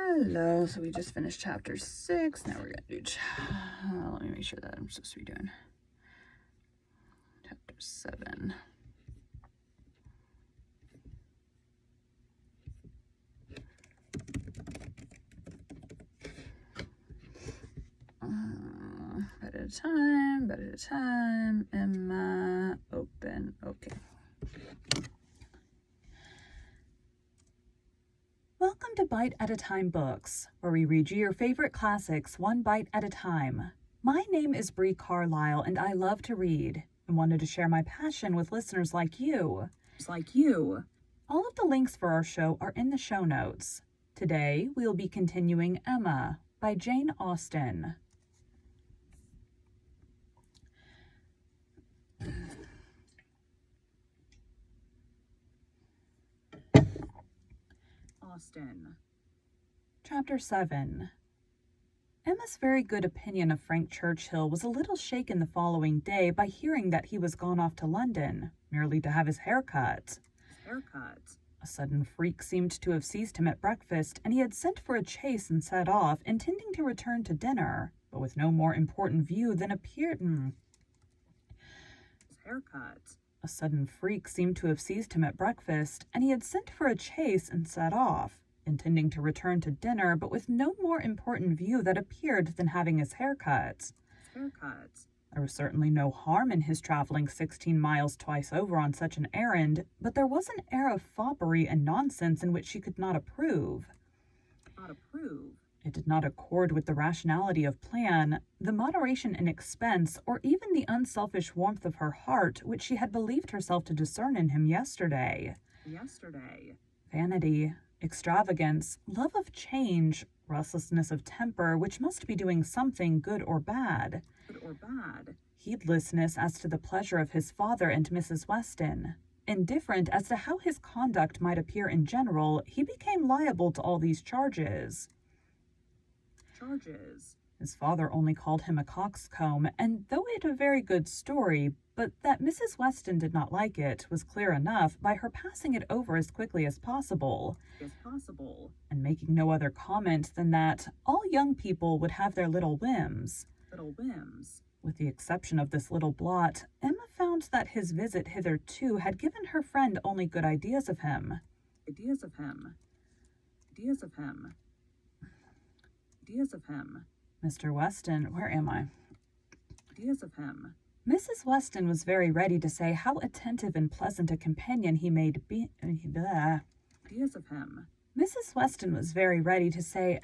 Hello, so we just finished chapter 6. Now we're going to do, let me make sure that I'm supposed to be doing chapter 7. Bed at a time, Emma, open, okay. Welcome to Bite at a Time Books, where we read you your favorite classics one bite at a time. My name is Bree Carlisle, and I love to read, and wanted to share my passion with listeners like you. All of the links for our show are in the show notes. Today, we'll be continuing Emma by Jane Austen. Chapter 7. Emma's very good opinion of Frank Churchill was a little shaken the following day by hearing that he was gone off to London, merely to have his hair cut. A sudden freak seemed to have seized him at breakfast, and he had sent for a chaise and set off, intending to return to dinner, but with no more important view than appeared... A sudden freak seemed to have seized him at breakfast, and he had sent for a chaise and set off, intending to return to dinner, but with no more important view that appeared than having his hair cut. There was certainly no harm in his traveling 16 miles twice over on such an errand, but there was an air of foppery and nonsense in which she could not approve. It did not accord with the rationality of plan, the moderation in expense, or even the unselfish warmth of her heart, which she had believed herself to discern in him yesterday. Vanity, extravagance, love of change, restlessness of temper, which must be doing something good or bad. Heedlessness as to the pleasure of his father and Mrs. Weston. Indifferent as to how his conduct might appear in general, he became liable to all these charges. His father only called him a coxcomb, and though it a very good story, but that Mrs. Weston did not like it was clear enough by her passing it over as quickly as possible, and making no other comment than that all young people would have their little whims. With the exception of this little blot, Emma found that his visit hitherto had given her friend only good ideas of him. Mr. Weston, where am I? Mrs. Weston was very ready to say how attentive and pleasant a companion he made be. Mrs. Weston was very ready to say.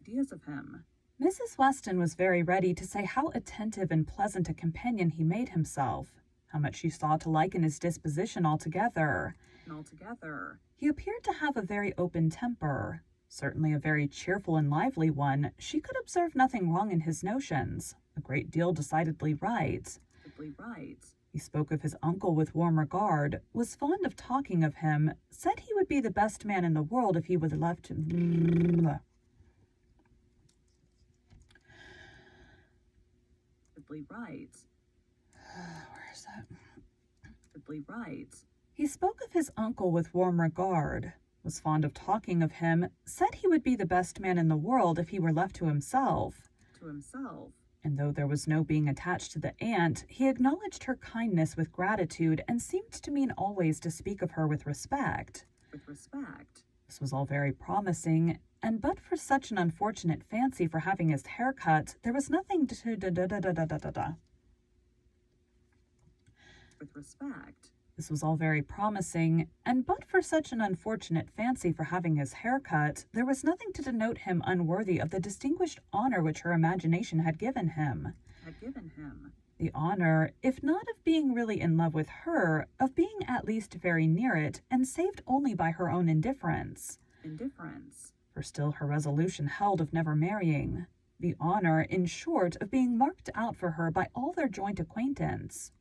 Mrs. Weston was very ready to say how attentive and pleasant a companion he made himself, how much she saw to like in his disposition altogether. He appeared to have a very open temper, certainly a very cheerful and lively one. She could observe nothing wrong in his notions, a great deal decidedly right. He spoke of his uncle with warm regard, was fond of talking of him, said he would be the best man in the world if he were left to... Where is that? He spoke of his uncle with warm regard, was fond of talking of him, said he would be the best man in the world if he were left to himself. And though there was no being attached to the aunt, he acknowledged her kindness with gratitude and seemed to mean always to speak of her with respect. This was all very promising, and but for such an unfortunate fancy for having his hair cut, there was nothing to This was all very promising, and but for such an unfortunate fancy for having his hair cut, there was nothing to denote him unworthy of the distinguished honor which her imagination had given him. The honor, if not of being really in love with her, of being at least very near it, and saved only by her own indifference. For still her resolution held of never marrying. The honor, in short, of being marked out for her by all their joint acquaintance.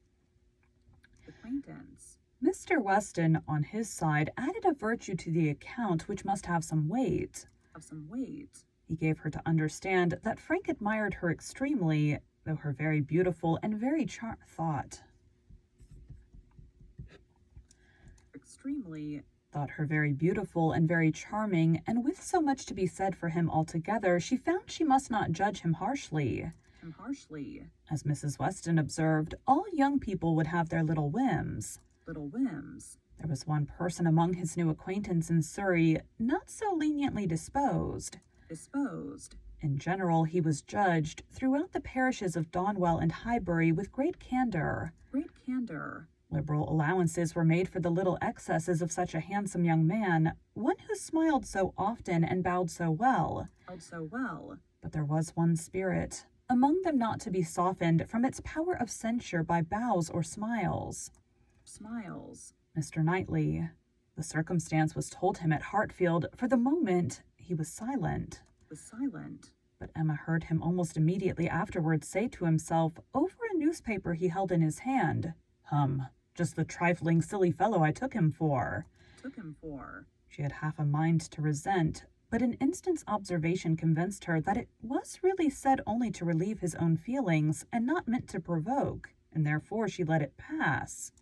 Mr. Weston, on his side, added a virtue to the account which must have some weight. He gave her to understand that Frank admired her extremely, though her very beautiful and very thought her very beautiful and very charming, and with so much to be said for him altogether, she found she must not judge him harshly. As Mrs. Weston observed, all young people would have their little whims. There was one person among his new acquaintance in Surrey not so leniently disposed. In general, he was judged throughout the parishes of Donwell and Highbury with great candor. Liberal allowances were made for the little excesses of such a handsome young man, one who smiled so often and bowed so well. But there was one spirit among them not to be softened from its power of censure by bows or smiles. Mr. Knightley. The circumstance was told him at Hartfield. For the moment he was silent. But Emma heard him almost immediately afterwards say to himself, over a newspaper he held in his hand, just the trifling silly fellow I took him for. She had half a mind to resent, but an instant's observation convinced her that it was really said only to relieve his own feelings and not meant to provoke, and therefore she let it pass.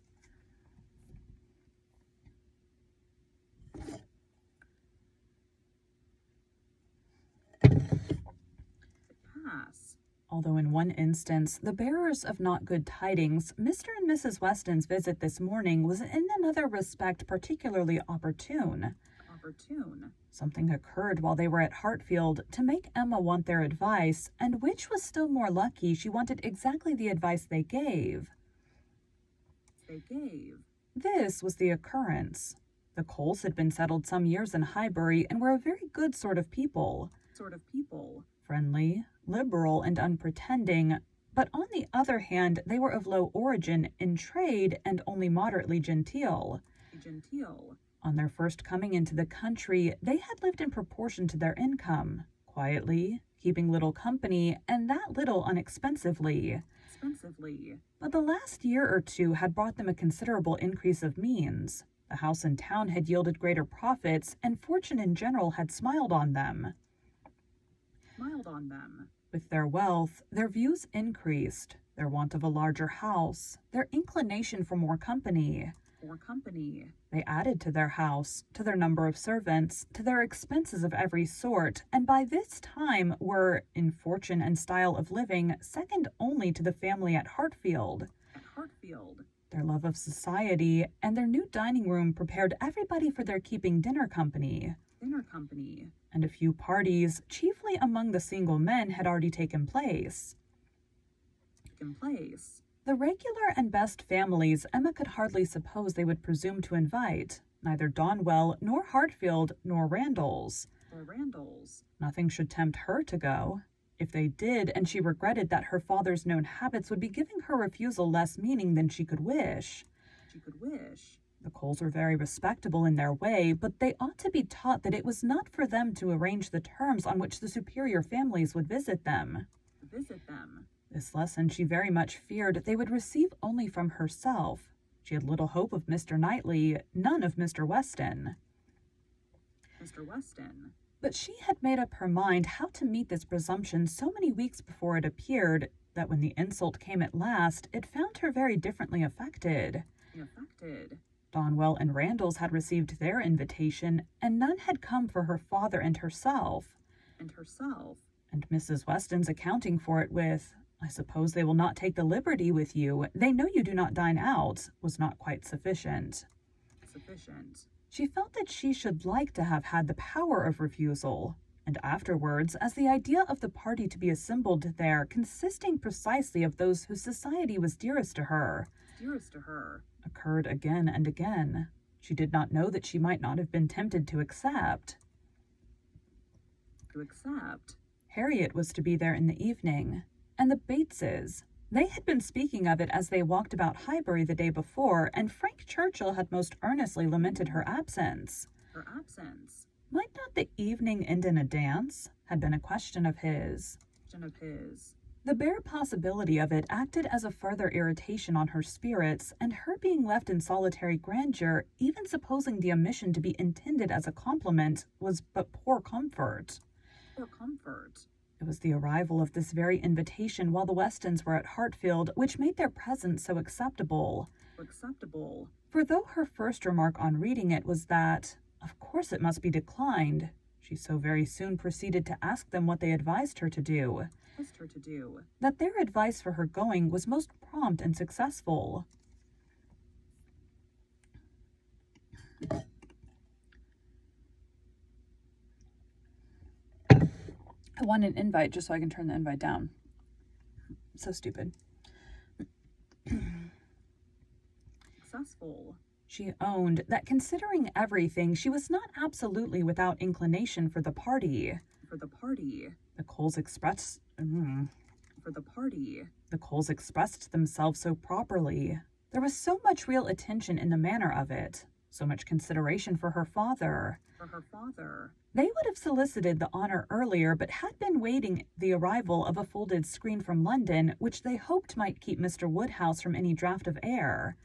Although in one instance, the bearers of not good tidings, Mr. and Mrs. Weston's visit this morning was in another respect particularly opportune. Something occurred while they were at Hartfield to make Emma want their advice, and which was still more lucky, she wanted exactly the advice they gave. This was the occurrence. The Coles had been settled some years in Highbury and were a very good sort of people. Friendly, liberal, and unpretending, but on the other hand they were of low origin in trade and only moderately genteel. On their first coming into the country, they had lived in proportion to their income, quietly, keeping little company, and that little unexpensively. But the last year or two had brought them a considerable increase of means. The house in town had yielded greater profits, and fortune in general had smiled on them. With their wealth, their views increased, their want of a larger house, their inclination for more company. They added to their house, to their number of servants, to their expenses of every sort, and by this time were, in fortune and style of living, second only to the family at Hartfield. Their love of society and their new dining room prepared everybody for their keeping dinner company. And a few parties, chiefly among the single men, had already taken place. The regular and best families Emma could hardly suppose they would presume to invite, neither Donwell, nor Hartfield, nor Randalls. Nothing should tempt her to go. If they did, and she regretted that her father's known habits would be giving her refusal less meaning than she could wish. The Coles were very respectable in their way, but they ought to be taught that it was not for them to arrange the terms on which the superior families would visit them. This lesson she very much feared they would receive only from herself. She had little hope of Mr. Knightley, none of Mr. Weston. But she had made up her mind how to meet this presumption so many weeks before it appeared, that when the insult came at last, it found her very differently affected. Donwell and Randalls had received their invitation, and none had come for her father and herself. And Mrs. Weston's accounting for it with, "I suppose they will not take the liberty with you. They know you do not dine out," was not quite sufficient. She felt that she should like to have had the power of refusal, and afterwards, as the idea of the party to be assembled there, consisting precisely of those whose society was dearest to her, occurred again and again. She did not know that she might not have been tempted to accept. Harriet was to be there in the evening, and the Bateses. They had been speaking of it as they walked about Highbury the day before, and Frank Churchill had most earnestly lamented her absence. Might not the evening end in a dance? Had been a question of his. The bare possibility of it acted as a further irritation on her spirits, and her being left in solitary grandeur, even supposing the omission to be intended as a compliment, was but poor comfort. It was the arrival of this very invitation while the Westons were at Hartfield which made their presence so acceptable. For though her first remark on reading it was that, of course it must be declined, she so very soon proceeded to ask them what they advised her to do, that their advice for her going was most prompt and successful. I want an invite just so I can turn the invite down. So stupid. Successful. She owned that considering everything, she was not absolutely without inclination for the party. The Coles expressed themselves so properly. There was so much real attention in the manner of it, so much consideration for her father. They would have solicited the honor earlier, but had been waiting the arrival of a folded screen from London, which they hoped might keep Mr. Woodhouse from any draught of air,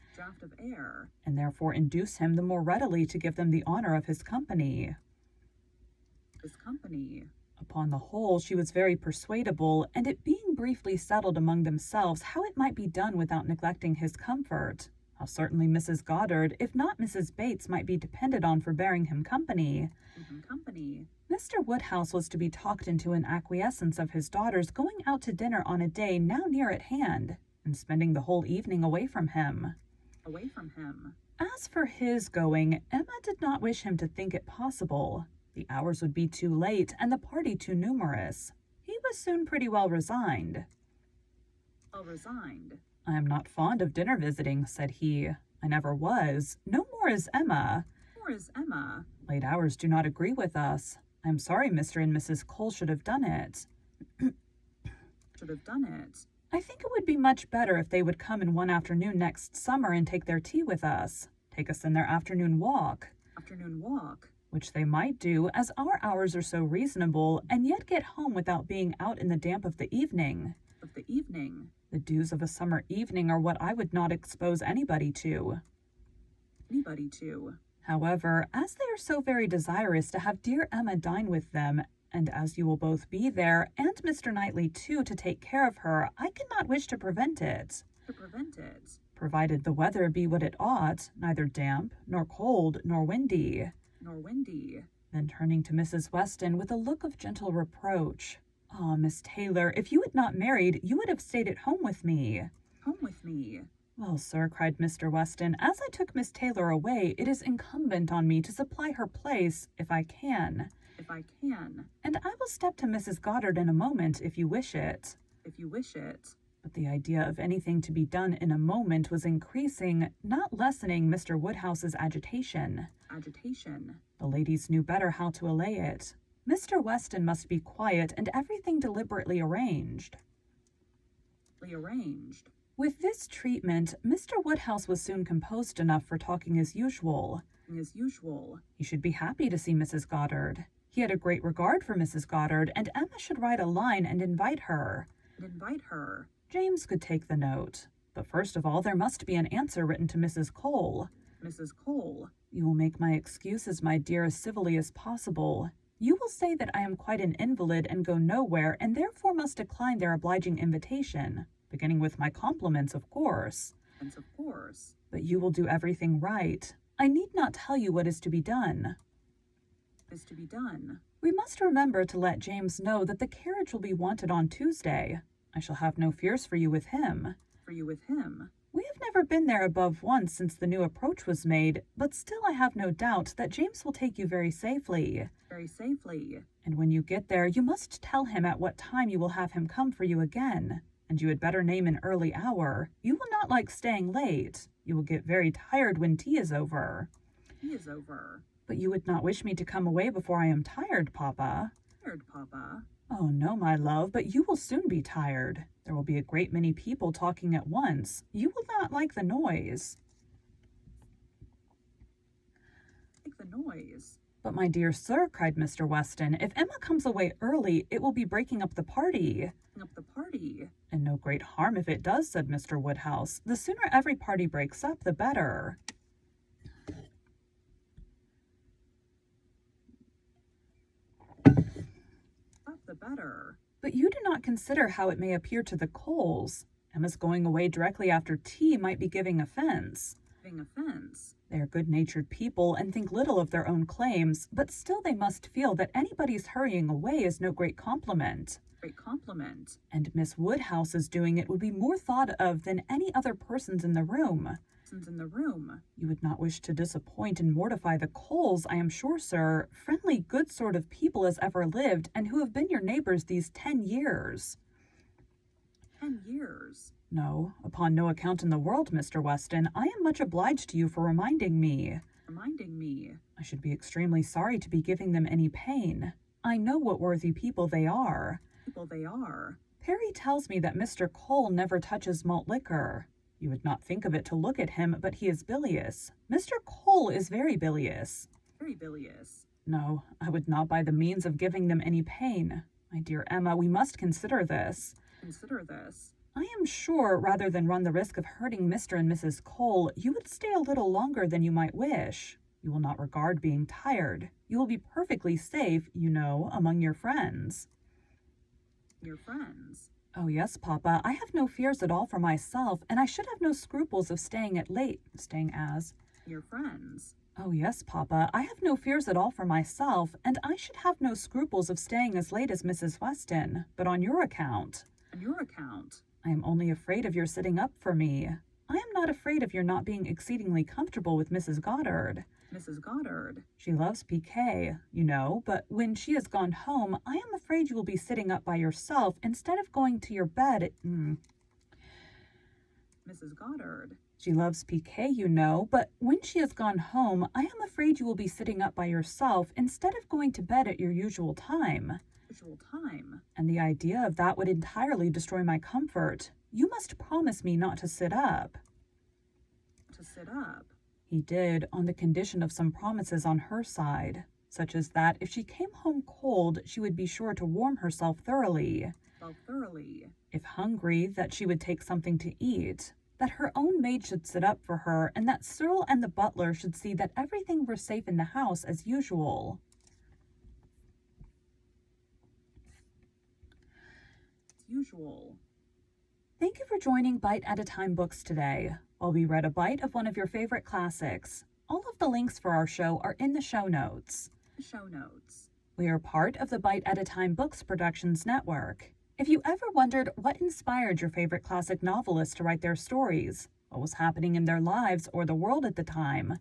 and therefore induce him the more readily to give them the honor of his company. Upon the whole, she was very persuadable, and it being briefly settled among themselves how it might be done without neglecting his comfort, how certainly Mrs. Goddard, if not Mrs. Bates, might be depended on for bearing him company. Mr. Woodhouse was to be talked into an acquiescence of his daughter's going out to dinner on a day now near at hand, and spending the whole evening away from him. As for his going, Emma did not wish him to think it possible. The hours would be too late, and the party too numerous. He was soon pretty well resigned. I am not fond of dinner visiting, said he. I never was. No more is Emma. Late hours do not agree with us. I am sorry Mr. and Mrs. Cole should have done it. I think it would be much better if they would come in one afternoon next summer and take their tea with us. Take us in their afternoon walk. Which they might do, as our hours are so reasonable, and yet get home without being out in the damp of the evening. The dews of a summer evening are what I would not expose anybody to. However, as they are so very desirous to have dear Emma dine with them, and as you will both be there, and Mr. Knightley too, to take care of her, I cannot wish to prevent it. Provided the weather be what it ought, neither damp, nor cold, nor windy. Then turning to Mrs. Weston with a look of gentle reproach. Ah, Miss Taylor, if you had not married, you would have stayed at home with me. Well, sir, cried Mr. Weston, as I took Miss Taylor away, it is incumbent on me to supply her place, if I can. And I will step to Mrs. Goddard in a moment, if you wish it. But the idea of anything to be done in a moment was increasing, not lessening Mr. Woodhouse's agitation. The ladies knew better how to allay it. Mr. Weston must be quiet and everything deliberately arranged. With this treatment, Mr. Woodhouse was soon composed enough for talking as usual. He should be happy to see Mrs. Goddard. He had a great regard for Mrs. Goddard, and Emma should write a line and invite her. James could take the note. But first of all, there must be an answer written to Mrs. Cole. You will make my excuses, my dear, as civilly as possible. You will say that I am quite an invalid and go nowhere, and therefore must decline their obliging invitation, beginning with my compliments, of course. But you will do everything right. I need not tell you what is to be done. We must remember to let James know that the carriage will be wanted on Tuesday. I shall have no fears for you with him. We have never been there above once since the new approach was made, but still I have no doubt that James will take you very safely. And when you get there, you must tell him at what time you will have him come for you again. And you had better name an early hour. You will not like staying late. You will get very tired when tea is over. But you would not wish me to come away before I am tired, Papa. Oh, no, my love, but you will soon be tired. There will be a great many people talking at once. You will not like the noise. But, my dear sir, cried Mr. Weston, if Emma comes away early, it will be breaking up the party. And no great harm if it does, said Mr. Woodhouse. The sooner every party breaks up, the better. But you do not consider how it may appear to the Coles. Emma's going away directly after tea might be giving offense. giving offense. They are good-natured people and think little of their own claims, but still they must feel that anybody's hurrying away is no great compliment. Great compliment. And Miss Woodhouse's doing it would be more thought of than any other person's in the room. You would not wish to disappoint and mortify the Coles, I am sure, sir, friendly, good sort of people as ever lived, and who have been your neighbors these 10 years. 10 years? No, upon no account in the world, Mr. Weston. I am much obliged to you for reminding me. I should be extremely sorry to be giving them any pain. I know what worthy people they are. Perry tells me that Mr. Cole never touches malt liquor. You would not think of it to look at him, but he is bilious. Mr. Cole is very bilious. No, I would not by the means of giving them any pain. My dear Emma, we must consider this. I am sure, rather than run the risk of hurting Mr. and Mrs. Cole, you would stay a little longer than you might wish. You will not regard being tired. You will be perfectly safe, you know, among your friends. Your friends? Oh, yes, Papa. I have no fears at all for myself, and I should have no scruples of staying as. Your friends? Oh, yes, Papa. I have no fears at all for myself, and I should have no scruples of staying as late as Mrs. Weston, but on your account. I am only afraid of your sitting up for me. I am not afraid of your not being exceedingly comfortable with Mrs. Goddard. She loves piquet, you know, but when she has gone home, I am afraid you will be sitting up by yourself instead of going to your bed at... She loves piquet, you know, but when she has gone home, I am afraid you will be sitting up by yourself instead of going to bed at your usual time. And the idea of that would entirely destroy my comfort. You must promise me not to sit up. He did, on the condition of some promises on her side, such as that if she came home cold, she would be sure to warm herself thoroughly. If hungry, that she would take something to eat, that her own maid should sit up for her, and that Cyril and the butler should see that everything were safe in the house as usual. Thank you for joining Bite at a Time Books today, while we read a bite of one of your favorite classics. All of the links for our show are in the show notes. We are part of the Bite at a Time Books Productions Network. If you ever wondered what inspired your favorite classic novelists to write their stories, what was happening in their lives or the world at the time,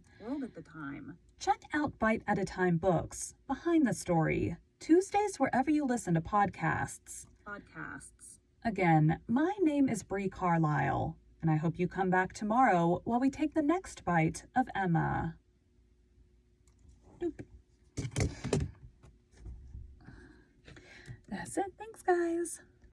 check out Bite at a Time Books, Behind the Story, Tuesdays wherever you listen to podcasts. Again, my name is Bree Carlisle, and I hope you come back tomorrow while we take the next bite of Emma. Doop. That's it. Thanks, guys.